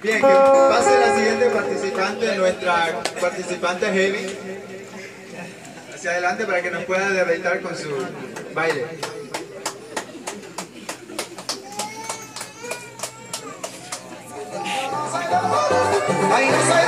Bien, que pase la siguiente participante, nuestra participante Heavy, hacia adelante para que nos pueda deleitar con su baile. ¡Ay, no soy